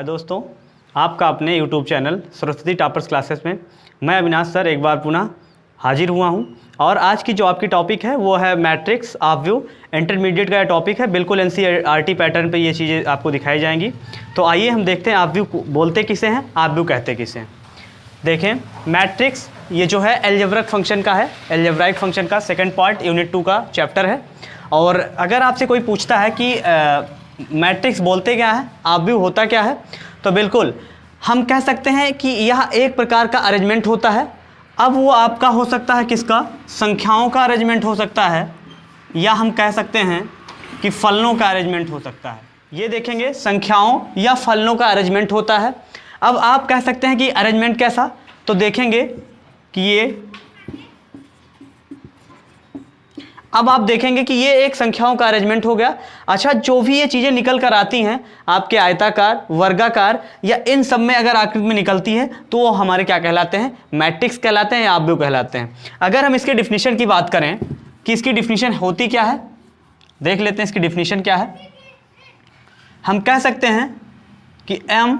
दोस्तों, आपका अपने YouTube channel Saraswati toppers classes में मैं अविनाश सर एक बार पुनः हाजिर हुआ हूं। और आज की जो आपकी टॉपिक है वो है मैट्रिक्स ऑफ व्यू। इंटरमीडिएट का टॉपिक है, बिल्कुल NCERT पैटर्न पे ये चीज़ें आपको दिखाई जाएंगी। तो आइए हम देखते हैं ऑफ व्यू बोलते किसे हैं, ऑफ व्यू कहते किसे हैं। देखें, मैट्रिक्स ये जो है एलजेब्रिक फंक्शन का है, एलजेब्राइक फंक्शन का सेकंड पार्ट यूनिट 2 का चैप्टर है। और अगर आपसे कोई पूछता है कि मैट्रिक्स बोलते क्या है, ऑफ व्यू होता क्या है, तो बिल्कुल हम कह सकते हैं कि यह एक प्रकार का अरेंजमेंट होता है। अब वो आपका हो सकता है किसका, संख्याओं का अरेंजमेंट हो सकता है, या हम कह सकते हैं कि फलनों का अरेंजमेंट हो सकता है। ये देखेंगे संख्याओं या फलनों का अरेंजमेंट होता है। अब आप कह सकते हैं कि अरेंजमेंट कैसा, तो देखेंगे कि ये, अब आप देखेंगे कि ये एक संख्याओं का अरेंजमेंट हो गया। अच्छा, जो भी ये चीज़ें निकल कर आती हैं आपके आयताकार, वर्गाकार या इन सब में अगर आकृति में निकलती है तो वो हमारे क्या कहलाते हैं, मैट्रिक्स कहलाते हैं या ऑफ व्यू कहलाते हैं। अगर हम इसके डिफिनीशन की बात करें कि इसकी डिफिनीशन होती क्या है, देख लेते हैं इसकी डिफिनीशन क्या है। हम कह सकते हैं कि M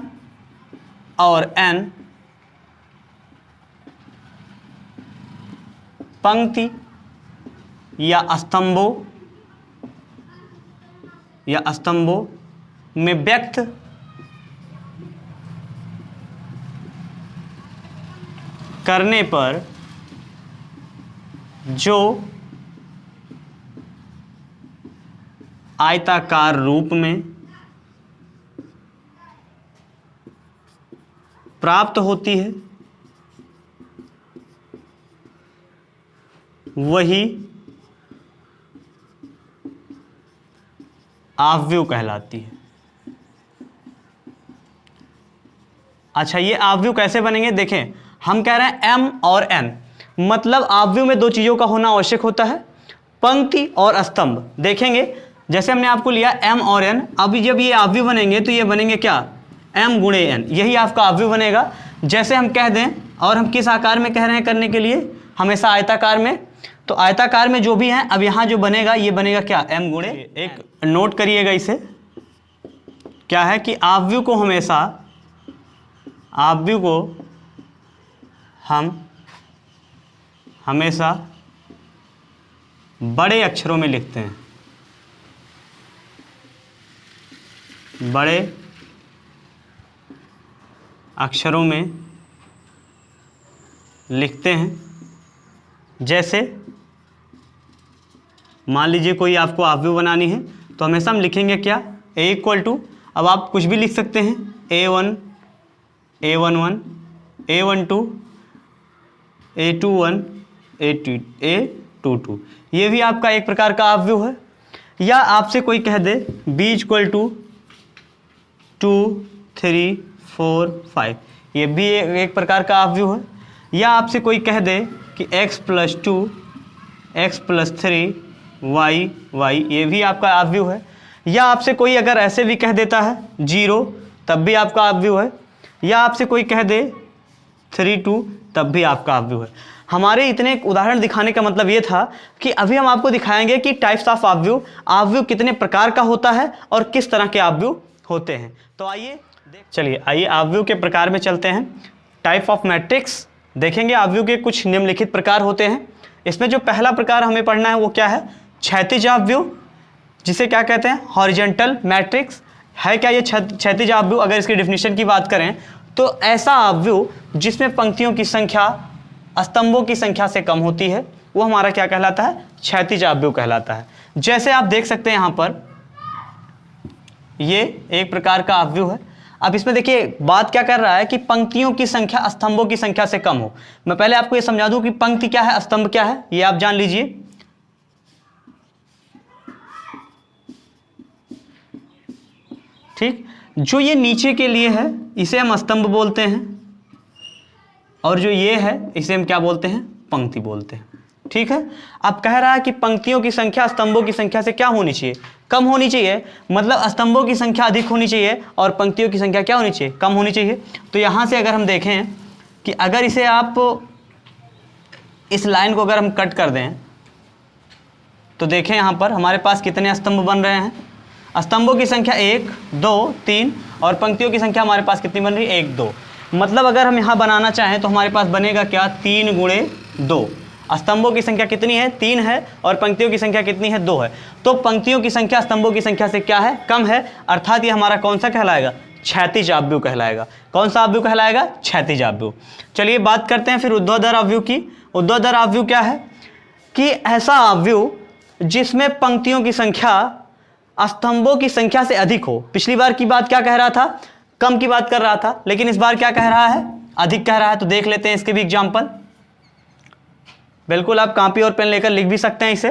और N पंक्ति या स्तंभों में व्यक्त करने पर जो आयताकार रूप में प्राप्त होती है वही ऑफ व्यू कहलाती है। अच्छा, ये ऑफ व्यू कैसे बनेंगे, देखें हम कह रहे हैं M और N, मतलब ऑफ व्यू में दो चीज़ों का होना आवश्यक होता है, पंक्ति और स्तंभ। देखेंगे जैसे हमने आपको लिया M और N, अभी जब ये ऑफ व्यू बनेंगे तो ये बनेंगे क्या, M गुणे N, यही आपका ऑफ व्यू बनेगा। जैसे हम कह दें, और हम किस आकार में कह रहे हैं करने के लिए, हमेशा आयताकार में, तो आयताकार में जो भी है, अब यहाँ जो बनेगा ये बनेगा क्या, M गुणे। एक नोट करिएगा इसे, क्या है कि ऑफ व्यू को हम हमेशा बड़े अक्षरों में लिखते हैं, बड़े अक्षरों में लिखते हैं। जैसे मान लीजिए कोई आपको ऑफ व्यू बनानी है तो हमेशा हम लिखेंगे क्या, A इक्वल टू, अब आप कुछ भी लिख सकते हैं, A1, A11, A12, A21, A22, ये भी आपका एक प्रकार का ऑफ व्यू है। या आपसे कोई कह दे B इक्वल टू 2, 3, 4, 5, ये भी एक प्रकार का ऑफ व्यू है। या आपसे कोई कह दे कि x+2, x+3, y, ये भी आपका ऑफ व्यू है। या आपसे कोई अगर ऐसे भी कह देता है 0, तब भी आपका ऑफ व्यू है। या आपसे कोई कह दे 3, 2, तब भी आपका ऑफ व्यू है। हमारे इतने उदाहरण दिखाने का मतलब ये था कि अभी हम आपको दिखाएंगे कि टाइप्स ऑफ ऑफ व्यू कितने प्रकार का होता है और किस तरह के ऑफ व्यू होते हैं। तो आइए चलिए ऑफ व्यू के प्रकार में चलते हैं। टाइप ऑफ मैट्रिक्स देखेंगे, ऑफ व्यू के कुछ निम्नलिखित प्रकार होते हैं। इसमें जो पहला प्रकार हमें पढ़ना है वो क्या है, क्षैतिज ऑफ व्यू, जिसे क्या कहते हैं, हॉरिजॉन्टल मैट्रिक्स। है क्या ये क्षैतिज ऑफ व्यू, अगर इसकी डिफिनीशन की बात करें तो ऐसा ऑफ व्यू जिसमें पंक्तियों की संख्या स्तंभों की संख्या से कम होती है, वो हमारा क्या कहलाता है, क्षैतिज ऑफ व्यू कहलाता है। जैसे आप देख सकते हैं यहाँ पर ये एक प्रकार का ऑफ व्यू है। अब इसमें देखिए बात क्या कर रहा है कि पंक्तियों की संख्या स्तंभों की संख्या से कम हो। मैं पहले आपको ये समझा दूं कि पंक्ति क्या है, स्तंभ क्या है, ये आप जान लीजिए। ठीक, जो ये नीचे के लिए है इसे हम स्तंभ बोलते हैं, और जो ये है इसे हम क्या बोलते हैं, पंक्ति बोलते हैं। ठीक है, अब कह रहा है कि पंक्तियों की संख्या स्तंभों की संख्या से क्या होनी चाहिए, कम होनी चाहिए, मतलब स्तंभों की संख्या अधिक होनी चाहिए और पंक्तियों की संख्या क्या होनी चाहिए, कम होनी चाहिए। तो यहाँ से अगर हम देखें कि अगर इसे आप इस लाइन को अगर हम कट कर दें तो देखें यहाँ पर हमारे पास कितने स्तंभ बन रहे हैं। स्तंभों की संख्या 1 2 3 और पंक्तियों की संख्या हमारे पास कितनी बन रही है 1 2। मतलब अगर हम यहाँ बनाना चाहें तो हमारे पास बनेगा क्या 3 गुणे 2। स्तंभों की संख्या कितनी है 3 है और पंक्तियों की संख्या कितनी है 2 है। तो पंक्तियों की संख्या स्तंभों की संख्या से क्या है कम है, अर्थात ये हमारा कौन सा कहलाएगा क्षैतिज आव्यूह कहलाएगा। कौन सा आव्यूह कहलाएगा क्षैतिज आव्यूह। चलिए बात करते हैं फिर ऊर्ध्वाधर आव्यूह की। ऊर्ध्वाधर आव्यूह क्या है कि ऐसा आव्यूह जिसमें पंक्तियों की संख्या स्तंभों की संख्या से अधिक हो। पिछली बार की बात क्या कह रहा था कम की बात कर रहा था, लेकिन इस बार क्या कह रहा है अधिक कह रहा है। तो देख लेते हैं इसके भी एग्जाम्पल। बिल्कुल आप कॉपी और पेन लेकर लिख भी सकते हैं इसे,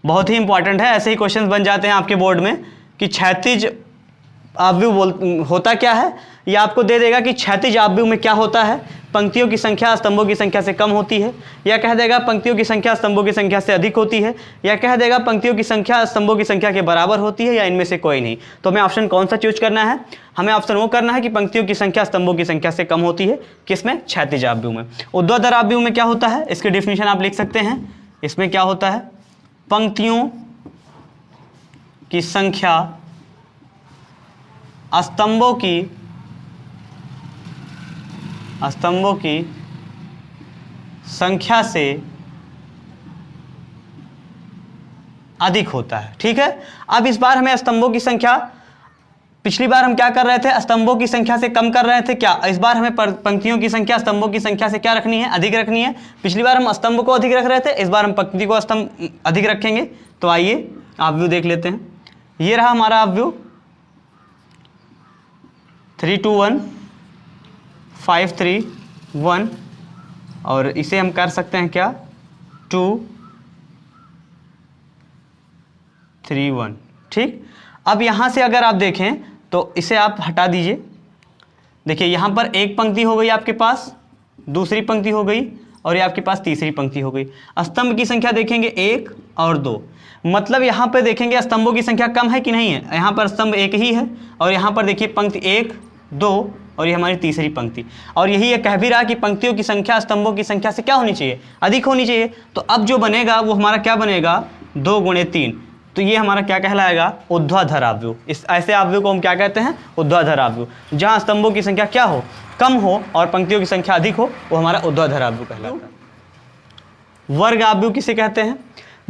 बहुत ही इंपॉर्टेंट है। ऐसे ही क्वेश्चंस बन जाते हैं आपके बोर्ड में कि क्षैतिज आव्यूह होता क्या है। ये आपको दे देगा कि क्षैतिज आव्यूह में क्या होता है, पंक्तियों की संख्या स्तंभों की संख्या से कम होती है, या कह देगा पंक्तियों की संख्या स्तंभों की संख्या से अधिक होती है, या कह देगा पंक्तियों की संख्या स्तंभों की संख्या के बराबर होती है, या इनमें से कोई नहीं। तो हमें ऑप्शन कौन सा चूज करना है, हमें ऑप्शन वो करना है कि पंक्तियों की संख्या स्तंभों की संख्या से कम होती है। किसमें क्षैतिज आव्यूह में। ऊर्ध्वाधर आव्यूह में क्या होता है, इसकी डेफिनेशन आप लिख सकते हैं। इसमें क्या होता है पंक्तियों की संख्या स्तंभों की संख्या से अधिक होता है। ठीक है, अब इस बार हमें स्तंभों की संख्या, पिछली बार हम क्या कर रहे थे स्तंभों की संख्या से कम कर रहे थे क्या, इस बार हमें पंक्तियों की संख्या स्तंभों की संख्या से क्या रखनी है अधिक रखनी है। पिछली बार हम स्तंभ को अधिक रख रहे थे, इस बार हम पंक्ति को स्तंभ अधिक रखेंगे। तो आइए आव्यूह देख लेते हैं। ये रहा हमारा आव्यूह 3 2 1 5 3 1 और इसे हम कर सकते हैं क्या 2 3 1। ठीक, अब यहाँ से अगर आप देखें तो इसे आप हटा दीजिए। देखिए यहाँ पर एक पंक्ति हो गई आपके पास, दूसरी पंक्ति हो गई और ये आपके पास तीसरी पंक्ति हो गई। स्तंभ की संख्या देखेंगे 1 और 2, मतलब यहाँ पर देखेंगे स्तंभों की संख्या कम है कि नहीं है। यहाँ पर स्तंभ एक ही है और यहाँ पर देखिए पंक्ति 1 2 और ये हमारी तीसरी पंक्ति। और यही ये कह भी रहा कि पंक्तियों की संख्या स्तंभों की संख्या से क्या होनी चाहिए अधिक होनी चाहिए। तो अब जो बनेगा वो हमारा क्या बनेगा 2 गुणे 3। तो ये हमारा क्या कहलाएगा ऊर्ध्वाधर आव्यूह। इस ऐसे आव्यूह को हम क्या कहते हैं ऊर्ध्वाधर आव्यूह। जहाँ स्तंभों की संख्या क्या हो कम हो और पंक्तियों की संख्या अधिक हो वो हमारा ऊर्ध्वाधर आव्यूह कहलाता है। वर्ग आव्यूह किसे कहते हैं,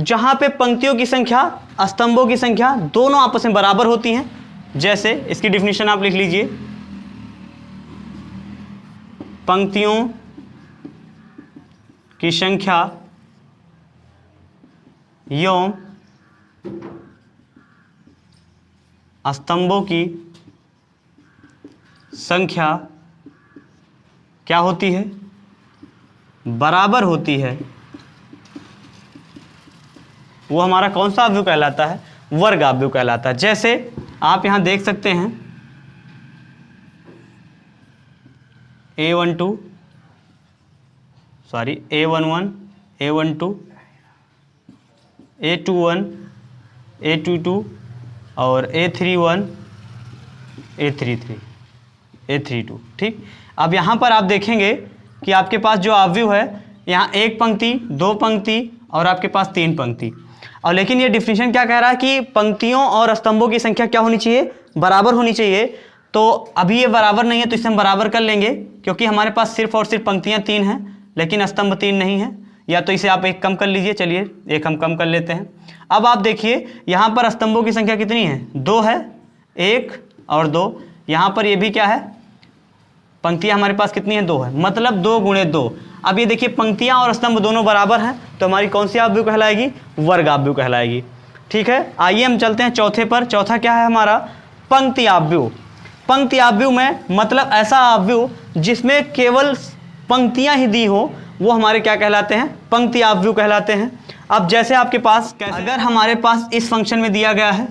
जहाँ पे पंक्तियों की संख्या स्तंभों की संख्या दोनों आपस में बराबर होती हैं। जैसे इसकी डिफिनीशन आप लिख लीजिए, पंक्तियों की संख्या एवं स्तंभों की संख्या क्या होती है बराबर होती है, वो हमारा कौन सा आव्यूह कहलाता है वर्ग आव्यूह कहलाता है। जैसे आप यहां देख सकते हैं A11 A12 A21 A22 और A31 A33 A32। ठीक, अब यहाँ पर आप देखेंगे कि आपके पास जो आव्यूह है यहाँ एक पंक्ति दो पंक्ति और आपके पास तीन पंक्ति। और लेकिन ये डिफिनीशन क्या कह रहा है कि पंक्तियों और स्तंभों की संख्या क्या होनी चाहिए बराबर होनी चाहिए। तो अभी ये बराबर नहीं है तो इसे हम बराबर कर लेंगे, क्योंकि हमारे पास सिर्फ और सिर्फ पंक्तियाँ 3 हैं लेकिन स्तंभ 3 नहीं है। या तो इसे आप एक कम कर लीजिए, चलिए एक हम कम कर लेते हैं। अब आप देखिए यहाँ पर स्तंभों की संख्या कितनी है 2 है, 1 और 2। यहाँ पर ये भी क्या है पंक्तियाँ हमारे पास कितनी है 2 है, मतलब 2 गुणे 2। अब ये देखिए पंक्तियाँ और स्तंभ दोनों बराबर हैं तो हमारी कौन सी आव्यूह कहलाएगी वर्ग आव्यूह कहलाएगी। ठीक है, आइए हम चलते हैं चौथे पर। चौथा क्या है हमारा पंक्ति आव्यूह। पंक्ति आव्यूह में मतलब ऐसा आव्यूह जिसमें केवल पंक्तियां ही दी हो वो हमारे क्या कहलाते हैं पंक्ति आव्यूह कहलाते हैं। अब जैसे आपके पास अगर हमारे पास इस फंक्शन में दिया गया है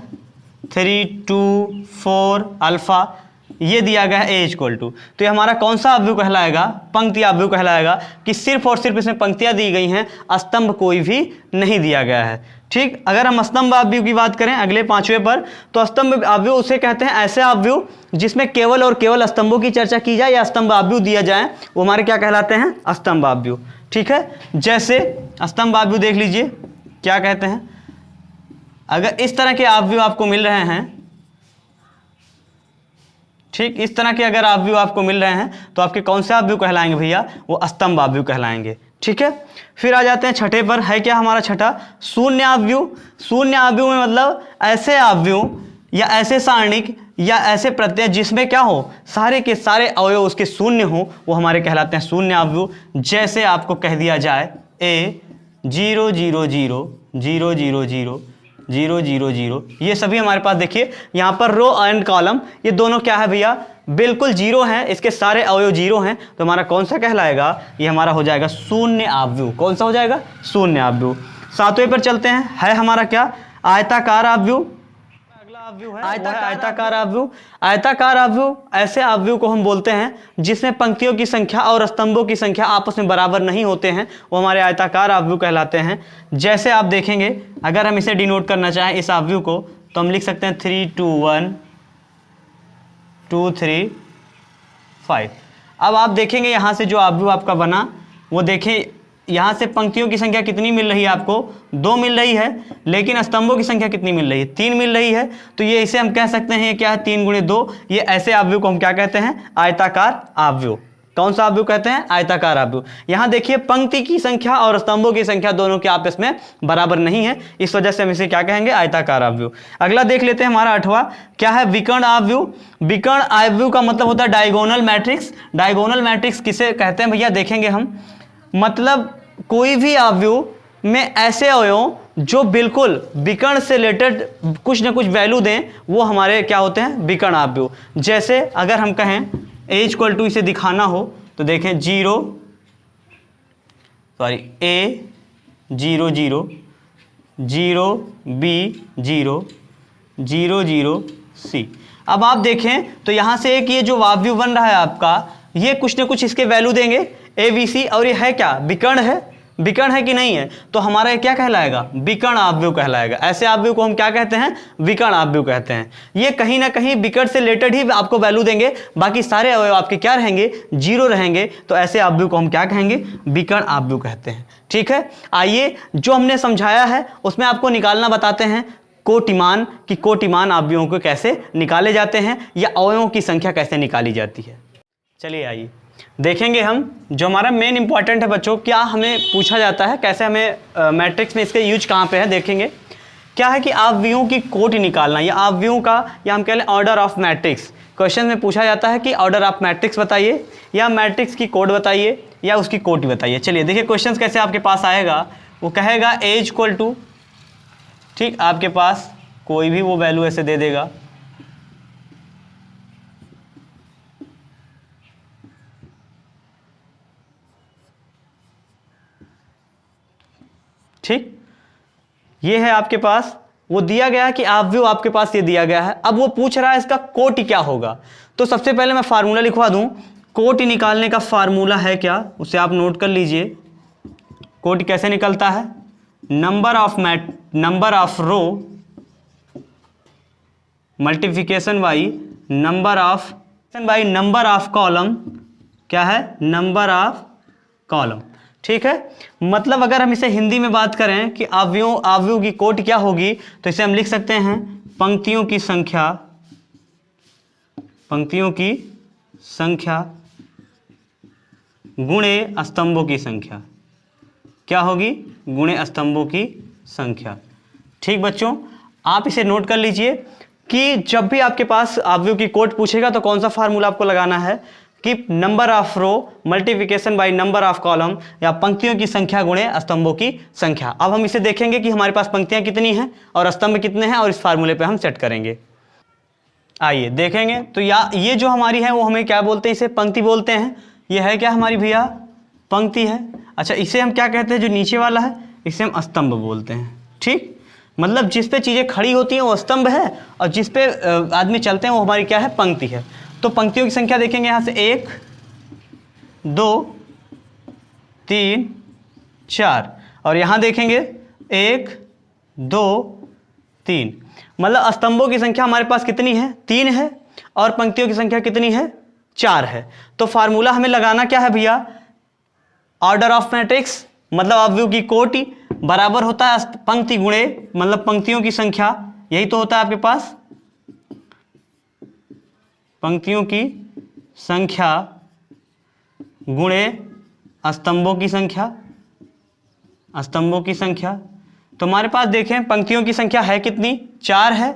3 2 4 अल्फा, ये दिया गया है a = तो ये हमारा कौन सा आव्यूह कहलाएगा पंक्ति आव्यूह कहलाएगा कि सिर्फ और सिर्फ इसमें पंक्तियां दी गई हैं, स्तंभ कोई भी नहीं दिया गया है। ठीक, अगर हम स्तंभ आव्यूह की बात करें अगले 5वें पर, तो स्तंभ आव्यूह उसे कहते हैं ऐसे आव्यूह जिसमें केवल और केवल स्तंभों की चर्चा की जाए या स्तंभ आव्यूह दिया जाए, वो हमारे क्या कहलाते हैं स्तंभ आव्यूह। ठीक है, जैसे स्तंभ आव्यूह देख लीजिए क्या कहते हैं। अगर इस तरह के आव्यूह आपको मिल रहे हैं ठीक, इस तरह के अगर अवयव आपको मिल रहे हैं तो आपके कौन से अवयव कहलाएंगे भैया, वो स्तंभ अवयव कहलाएंगे। ठीक है, फिर आ जाते हैं छठे पर, है क्या हमारा छठा, शून्य अवयव। शून्य अवयव में मतलब ऐसे अवयव या ऐसे सारणिक या ऐसे प्रत्यय जिसमें क्या हो, सारे के सारे अवयव उसके शून्य हो, वो हमारे कहलाते हैं शून्य अवयव। जैसे आपको कह दिया जाए ए 0 0 0 0 0 0 0 0 0, ये सभी हमारे पास देखिए यहाँ पर रो एंड कॉलम ये दोनों क्या है भैया, बिल्कुल जीरो हैं, इसके सारे अवयव जीरो हैं, तो हमारा कौन सा कहलाएगा, ये हमारा हो जाएगा शून्य अवयव। कौन सा हो जाएगा, शून्य अवयव। सातवें पर चलते हैं, है हमारा क्या, आयताकार अवयव। अगला अवयव है आयताकार अवयव। आयताकार अवयव ऐसे अवयव को हम बोलते हैं जिसमें पंक्तियों की संख्या और स्तंभों की संख्या आपस में बराबर नहीं होते हैं, वो हमारे आयताकार अवयव कहलाते हैं। जैसे आप देखेंगे, अगर हम इसे डिनोट करना चाहें इस अवयव को, तो हम लिख सकते हैं 3 2 1 2 3 5। अब आप देखेंगे यहाँ से जो अवयव आपका बना, वो देखें यहाँ से पंक्तियों की संख्या कितनी मिल रही है आपको, 2 मिल रही है, लेकिन स्तंभों की संख्या कितनी मिल रही है, 3 मिल रही है। तो ये इसे हम कह सकते हैं क्या है, 3 × 2। ये ऐसे अवयव को हम क्या कहते हैं, आयताकार अवयव। कौन सा अवयव कहते हैं, आयताकार अवयव। यहाँ देखिए पंक्ति की संख्या और स्तंभों की संख्या दोनों के आपस में बराबर नहीं है, इस वजह से हम इसे क्या कहेंगे, आयताकार अवयव। अगला देख लेते हैं, हमारा 8वां क्या है, विकर्ण अवयव। विकर्ण अवयव का मतलब होता है डायगोनल मैट्रिक्स। डायगोनल मैट्रिक्स किसे कहते हैं भैया, देखेंगे हम, मतलब कोई भी अवयव में ऐसे अवयव जो बिल्कुल विकर्ण से रिलेटेड कुछ ना कुछ वैल्यू दें, वो हमारे क्या होते हैं, विकर्ण अवयव। जैसे अगर हम कहें a = इसे दिखाना हो तो देखें a 0 0 0 b 0 0 0 c। अब आप देखें तो यहाँ से एक ये जो अवयव बन रहा है आपका, ये कुछ ना कुछ इसके वैल्यू देंगे a b c, और ये है क्या, विकर्ण है। विकर्ण है कि नहीं है, तो हमारा ये क्या कहलाएगा, विकर्ण अवयव कहलाएगा। ऐसे अवयव को हम क्या कहते हैं, विकर्ण अवयव कहते हैं। ये कहीं ना कहीं विकर्ण से रिलेटेड ही आपको वैल्यू देंगे, बाकी सारे अवयव आपके क्या रहेंगे, जीरो रहेंगे, तो ऐसे अवयव को हम क्या कहेंगे, विकर्ण अवयव कहते हैं। ठीक है, आइए जो हमने समझाया है उसमें आपको निकालना बताते हैं कोटिमान, कि कोटिमान अवयवों को कैसे निकाले जाते हैं या अवयवों की संख्या कैसे निकाली जाती है। चलिए आइए देखेंगे हम, जो हमारा मेन इंपॉर्टेंट है बच्चों, क्या हमें पूछा जाता है, कैसे हमें मैट्रिक्स में इसके यूज कहाँ पे है, देखेंगे। क्या है कि अवयवों की कोटि निकालना, या अवयवों का, या हम कह लें ऑर्डर ऑफ मैट्रिक्स। क्वेश्चन में पूछा जाता है कि ऑर्डर ऑफ मैट्रिक्स बताइए, या मैट्रिक्स की कोड बताइए, या उसकी कोटि बताइए। चलिए देखिए क्वेश्चन कैसे आपके पास आएगा, वो कहेगा a = ठीक, आपके पास कोई भी वो वैल्यू ऐसे दे देगा, ठीक, ये है आपके पास, वो दिया गया है कि अवयव आपके पास ये दिया गया है। अब वो पूछ रहा है इसका कोटि क्या होगा, तो सबसे पहले मैं फार्मूला लिखवा दूं। कोटि निकालने का फार्मूला है क्या, उसे आप नोट कर लीजिए। कोटि कैसे निकलता है, number of row multiplication by number of column, क्या है, नंबर ऑफ कॉलम। ठीक है, मतलब अगर हम इसे हिंदी में बात करें कि अवयव की कोटि क्या होगी, तो इसे हम लिख सकते हैं पंक्तियों की संख्या गुणे स्तंभों की संख्या। क्या होगी, गुणे स्तंभों की संख्या। ठीक बच्चों, आप इसे नोट कर लीजिए कि जब भी आपके पास अवयव की कोटि पूछेगा तो कौन सा फार्मूला आपको लगाना है, कि number of row multiplication by number of column, या पंक्तियों की संख्या गुणे स्तंभों की संख्या। अब हम इसे देखेंगे कि हमारे पास पंक्तियां कितनी हैं और स्तंभ कितने हैं, और इस फार्मूले पे हम सेट करेंगे। आइए देखेंगे, तो ये जो हमारी है वो हमें क्या बोलते हैं, इसे पंक्ति बोलते हैं। ये है क्या हमारी भैया, पंक्ति है। अच्छा, इसे हम क्या कहते हैं, जो नीचे वाला है इसे हम स्तंभ बोलते हैं। ठीक, मतलब जिस पे चीज़ें खड़ी होती हैं वो स्तंभ है, और जिस पे आदमी चलते हैं वो हमारी क्या है, पंक्ति है। तो पंक्तियों की संख्या देखेंगे यहाँ से 1 2 3 4, और यहाँ देखेंगे 1 2 3, मतलब स्तंभों की संख्या हमारे पास कितनी है, 3 है, और पंक्तियों की संख्या कितनी है, 4 है। तो फार्मूला हमें लगाना क्या है भैया, ऑर्डर ऑफ मैट्रिक्स, मतलब अवयव की कोटि बराबर होता है पंक्ति गुणे, मतलब पंक्तियों की संख्या, यही तो होता है आपके पास, पंक्तियों की संख्या गुणे स्तंभों की संख्या, स्तंभों की संख्या। तो हमारे पास देखें पंक्तियों की संख्या है कितनी, 4 है,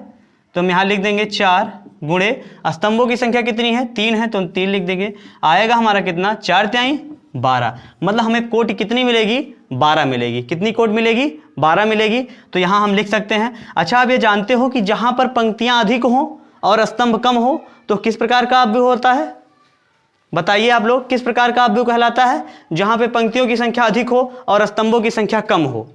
तो हम यहाँ लिख देंगे 4 गुणे स्तंभों की संख्या कितनी है, 3 है, तो हम 3 लिख देंगे। आएगा हमारा कितना, 4 तिहाई 12, मतलब हमें कोटि कितनी मिलेगी, 12 मिलेगी। कितनी कोटि मिलेगी, 12 मिलेगी। तो यहाँ हम लिख सकते हैं। अच्छा, आप ये जानते हो कि जहाँ पर पंक्तियाँ अधिक हों और स्तंभ कम हो तो किस प्रकार का अवयव होता है, बताइए आप लोग, किस प्रकार का अवयव कहलाता है। जहाँ पे पंक्तियों की संख्या अधिक हो और स्तंभों की संख्या कम हो,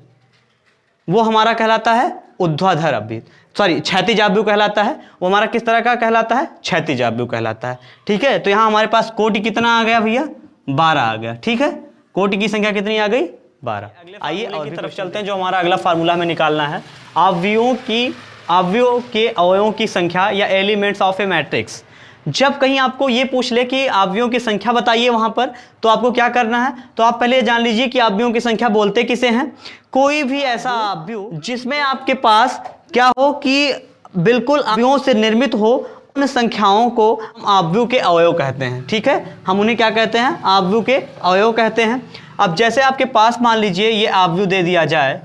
वो हमारा कहलाता है ऊर्ध्वाधर अवयव, सॉरी क्षैतिज अवयव कहलाता है। वो हमारा किस तरह का कहलाता है, क्षैतिज अवयव कहलाता है। ठीक है, तो यहाँ हमारे पास कोटि कितना आ गया भैया, 12 आ गया। ठीक है, कोटि की संख्या कितनी आ गई, 12। आइए और तरफ चलते हैं, जो हमारा अगला फार्मूला हमें निकालना है, अवयवों के अवयवों की संख्या या एलिमेंट्स ऑफ ए मैट्रिक्स। जब कहीं आपको ये पूछ ले कि अवयवों की संख्या बताइए वहां पर, तो आपको क्या करना है, तो आप पहले जान लीजिए कि अवयवों की संख्या बोलते किसे हैं। कोई भी ऐसा अवयव जिसमें आपके पास क्या हो कि बिल्कुल अवयवों से निर्मित हो, उन संख्याओं को अवयव के अवयव कहते हैं। ठीक है, हम उन्हें क्या कहते हैं, अवयव के अवयव कहते हैं। अब जैसे आपके पास मान लीजिए ये अवयव दे दिया जाए,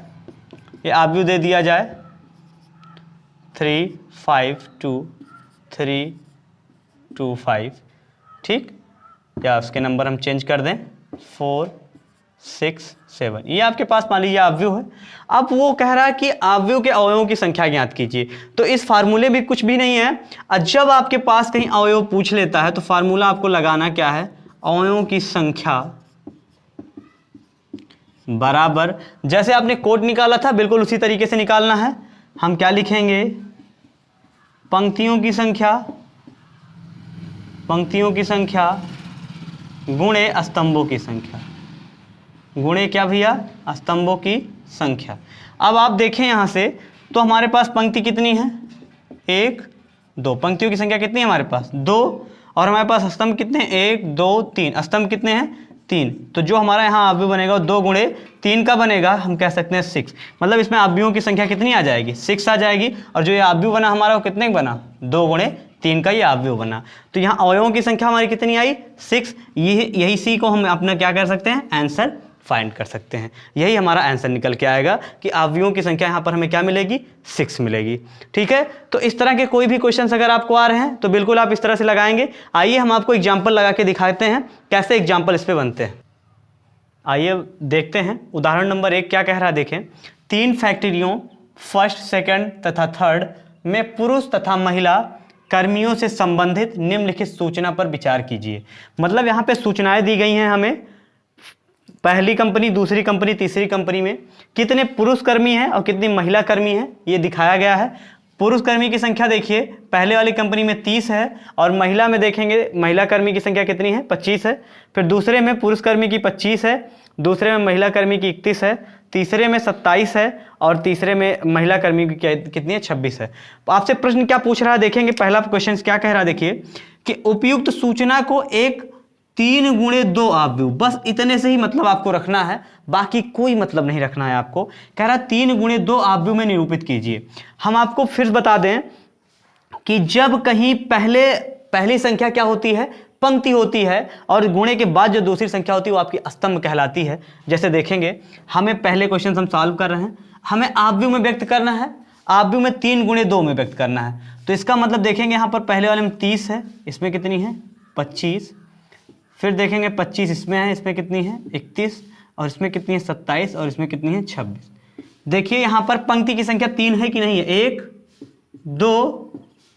ये अवयव दे दिया जाए 3 5 2 3 2 5, ठीक, या उसके नंबर हम चेंज कर दें 4 6 7, ये आपके पास मान लीजिए अवयव है। अब वो कह रहा है कि अवयव के अवयवों की संख्या ज्ञात कीजिए। तो इस फार्मूले में कुछ भी नहीं है, और जब आपके पास कहीं अवयव पूछ लेता है तो फार्मूला आपको लगाना क्या है, अवयवों की संख्या बराबर, जैसे आपने कोड निकाला था बिल्कुल उसी तरीके से निकालना है। हम क्या लिखेंगे, पंक्तियों की संख्या गुणे स्तंभों की संख्या, गुणे क्या भैया, स्तंभों की संख्या। अब आप देखें यहाँ से, तो हमारे पास पंक्ति कितनी है, 1 2, पंक्तियों की संख्या कितनी है हमारे पास, 2, और हमारे पास स्तंभ कितने हैं, 1 2 3, स्तंभ कितने हैं, 3। तो जो हमारा यहाँ अवयव बनेगा वो 2 गुणे 3 का बनेगा, हम कह सकते हैं 6। मतलब इसमें अवयवों की संख्या कितनी आ जाएगी, 6 आ जाएगी। और जो ये अवयव बना हमारा वो कितने का बना, 2 गुणे 3 का ये अवयव बना। तो यहाँ अवयवों की संख्या हमारी कितनी आई, 6। यही सी को हम अपना क्या कर सकते हैं, आंसर फाइंड कर सकते हैं। यही हमारा आंसर निकल के आएगा कि अवयवों की संख्या यहाँ पर हमें क्या मिलेगी, 6 मिलेगी। ठीक है, तो इस तरह के कोई भी क्वेश्चंस अगर आपको आ रहे हैं तो बिल्कुल आप इस तरह से लगाएंगे। आइए हम आपको एग्जाम्पल लगा के दिखाते हैं कैसे एग्जाम्पल इस पे बनते हैं। आइए देखते हैं उदाहरण नंबर 1 क्या कह रहा है, देखें। 3 फैक्ट्रियों फर्स्ट, सेकंड तथा थर्ड में पुरुष तथा महिला कर्मियों से संबंधित निम्नलिखित सूचना पर विचार कीजिए। मतलब यहाँ पे सूचनाएं दी गई हैं हमें, पहली कंपनी, दूसरी कंपनी, तीसरी कंपनी में कितने पुरुष कर्मी हैं और कितनी महिला कर्मी हैं ये दिखाया गया है। पुरुष कर्मी की संख्या देखिए, पहले वाली कंपनी में 30 है, और महिला में देखेंगे महिला कर्मी की संख्या कितनी है, 25 है। फिर दूसरे में पुरुष कर्मी की 25 है, दूसरे में महिला कर्मी की 31 है, तीसरे में 27 है, और तीसरे में महिला कर्मी की कितनी है, 26 है। आपसे प्रश्न क्या पूछ रहा है, देखेंगे पहला क्वेश्चन क्या कह रहा है, देखिए कि उपयुक्त सूचना को एक 3 गुणे 2 अवयव, बस इतने से ही मतलब आपको रखना है, बाकी कोई मतलब नहीं रखना है आपको। कह रहा है 3 गुणे 2 अवयव में निरूपित कीजिए। हम आपको फिर बता दें कि जब कहीं पहली संख्या क्या होती है, पंक्ति होती है, और गुणे के बाद जो दूसरी संख्या होती है वो आपकी स्तंभ कहलाती है। जैसे देखेंगे, हमें पहले क्वेश्चन हम सॉल्व कर रहे हैं, हमें अवयव में व्यक्त करना है, अवयव में 3 गुणे 2 में व्यक्त करना है। तो इसका मतलब देखेंगे यहाँ पर पहले वाले में 30 है, इसमें कितनी है, 25। फिर देखेंगे 25 इसमें है, इसमें कितनी है, 31, और इसमें कितनी है, 27, और इसमें कितनी है, 26। देखिए यहाँ पर पंक्ति की संख्या 3 है कि नहीं है, 1 2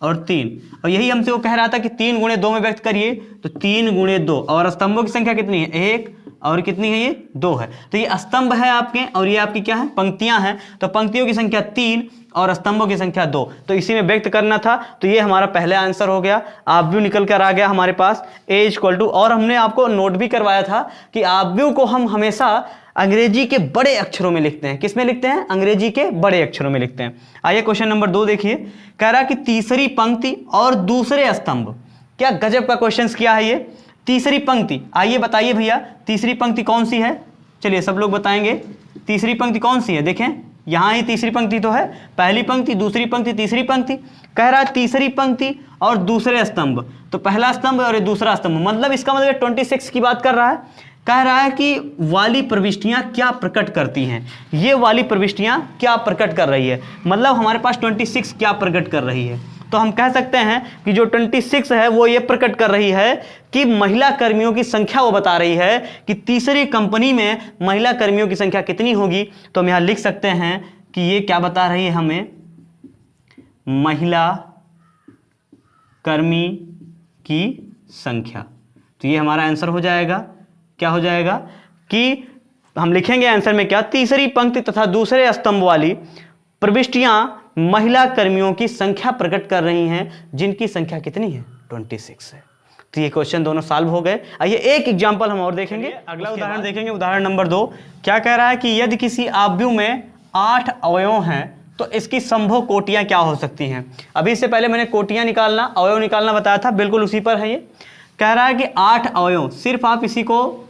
और 3, और यही हमसे वो कह रहा था कि 3 गुणे 2 में व्यक्त करिए, तो 3 गुणे 2, और स्तंभों की संख्या कितनी है, 1, और कितनी है, ये 2 है। तो ये स्तंभ है आपके, और ये आपकी क्या है, पंक्तियां हैं। तो पंक्तियों की संख्या 3 और स्तंभों की संख्या 2, तो इसी में व्यक्त करना था। तो ये हमारा पहला आंसर हो गया। अवयव निकल कर आ गया हमारे पास A=, और हमने आपको नोट भी करवाया था कि अवयव को हम हमेशा अंग्रेजी के बड़े अक्षरों में लिखते हैं। किस में लिखते हैं, अंग्रेजी के बड़े अक्षरों में लिखते हैं। आइए क्वेश्चन नंबर 2 देखिए, कह रहा कि तीसरी पंक्ति और दूसरे स्तंभ, क्या गजब का क्वेश्चन किया है ये। तीसरी पंक्ति, आइए बताइए भैया तीसरी पंक्ति कौन सी है, चलिए सब लोग बताएंगे तीसरी पंक्ति कौन सी है। देखें यहाँ ही तीसरी पंक्ति तो है, पहली पंक्ति, दूसरी पंक्ति, तीसरी पंक्ति। कह रहा है तीसरी पंक्ति और दूसरे स्तंभ, तो पहला स्तंभ और ये दूसरा स्तंभ, मतलब इसका मतलब 26 की बात कर रहा है। कह रहा है कि वाली प्रविष्टियां क्या प्रकट करती हैं, ये वाली प्रविष्टियां क्या प्रकट कर रही है, मतलब हमारे पास 26 क्या प्रकट कर रही है। तो हम कह सकते हैं कि जो 26 है वो ये प्रकट कर रही है कि महिला कर्मियों की संख्या वो बता रही है कि तीसरी कंपनी में महिला कर्मियों की संख्या कितनी होगी। तो हम यहाँ लिख सकते हैं कि ये क्या बता रही है हमें, महिला कर्मी की संख्या। तो ये हमारा आंसर हो जाएगा, क्या हो जाएगा कि हम लिखेंगे आंसर में क्या, तीसरी पंक्ति तथा दूसरे स्तंभ वाली प्रविष्टियां महिला कर्मियों की संख्या प्रकट कर रही हैं, जिनकी संख्या कितनी है, 26 है। तो ये क्वेश्चन दोनों सॉल्व हो गए। आइए एक एग्जांपल हम और देखेंगे, अगला उदाहरण देखेंगे, उदाहरण नंबर 2। क्या कह रहा है कि यदि किसी आव्यूह में 8 अवयव हैं तो इसकी संभव कोटियां क्या हो सकती हैं। अभी इससे पहले मैंने कोटियां निकालना, अवयव निकालना बताया था, बिल्कुल उसी पर है ये। कह रहा है कि 8 अवयव, सिर्फ आप इसी को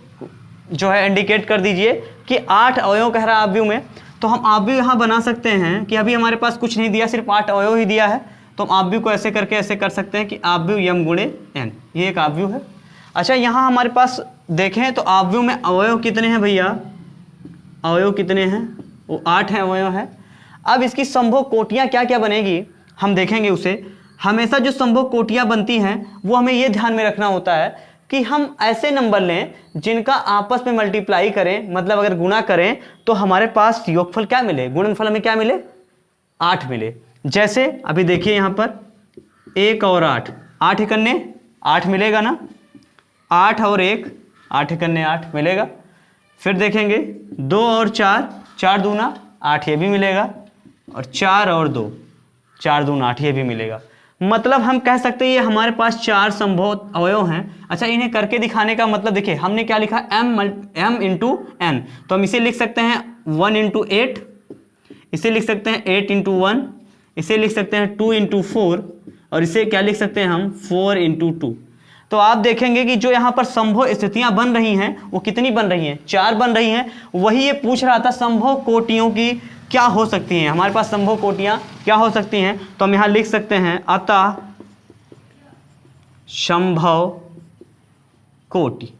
जो है इंडिकेट कर दीजिए कि 8 अवयव कह रहा है आव्यूह में। तो हम आव्यूह यहाँ बना सकते हैं कि अभी हमारे पास कुछ नहीं दिया, सिर्फ 8 अवयव ही दिया है, तो हम आव्यूह को ऐसे करके ऐसे कर सकते हैं कि आव्यूह यम गुणे n, ये एक आव्यूह है। अच्छा, यहाँ हमारे पास देखें तो आव्यूह में अवयव कितने हैं भैया, अवयव कितने हैं, वो 8 हैं अवयव हैं। अब इसकी संभव कोटियाँ क्या क्या बनेगी हम देखेंगे उसे। हमेशा जो संभव कोटियाँ बनती हैं वो हमें ये ध्यान में रखना होता है कि हम ऐसे नंबर लें जिनका आपस में मल्टीप्लाई करें, मतलब अगर गुणा करें तो हमारे पास योगफल क्या मिले, गुणनफल हमें क्या मिले, 8 मिले। जैसे अभी देखिए यहाँ पर 1 और 8, 8 एकन्ने 8 मिलेगा ना, 8 और 1, 8 एकन्ने 8 मिलेगा। फिर देखेंगे 2 और 4, 4 दूना 8, ये भी मिलेगा। और 4 और 2, 4 दूना 8, ये भी मिलेगा। मतलब हम कह सकते हैं ये हमारे पास 4 संभव अवयव हैं। अच्छा, इन्हें करके दिखाने का मतलब देखिए हमने क्या लिखा, m इंटू n, तो हम इसे लिख सकते हैं 1 इंटू 8, इसे लिख सकते हैं 8 इंटू 1, इसे लिख सकते हैं 2 इंटू 4, और इसे क्या लिख सकते हैं हम 4 इंटू 2। तो आप देखेंगे कि जो यहाँ पर संभव स्थितियां बन रही हैं वो कितनी बन रही हैं, 4 बन रही हैं। वही ये पूछ रहा था संभव कोटियों की क्या हो सकती हैं, हमारे पास संभव कोटियां क्या हो सकती हैं। तो हम यहाँ लिख सकते हैं अतः संभव कोटि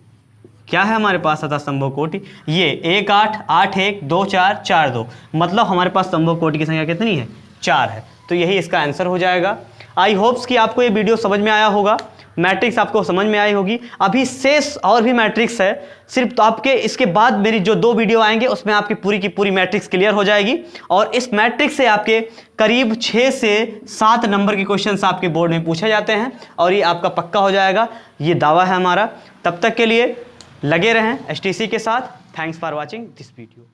क्या है हमारे पास, अतः संभव कोटि ये 1 8 8 1 2 4 4 2, मतलब हमारे पास संभव कोटि की संख्या कितनी है, 4 है। तो यही इसका आंसर हो जाएगा। आई होप्स कि आपको ये वीडियो समझ में आया होगा, मैट्रिक्स आपको समझ में आई होगी। अभी शेष और भी मैट्रिक्स है, सिर्फ तो आपके इसके बाद मेरी जो 2 वीडियो आएंगे उसमें आपकी पूरी की पूरी मैट्रिक्स क्लियर हो जाएगी। और इस मैट्रिक्स से आपके करीब 6 से 7 नंबर के क्वेश्चंस आपके बोर्ड में पूछे जाते हैं और ये आपका पक्का हो जाएगा, ये दावा है हमारा। तब तक के लिए लगे रहें STC के साथ। Thanks for watching this video.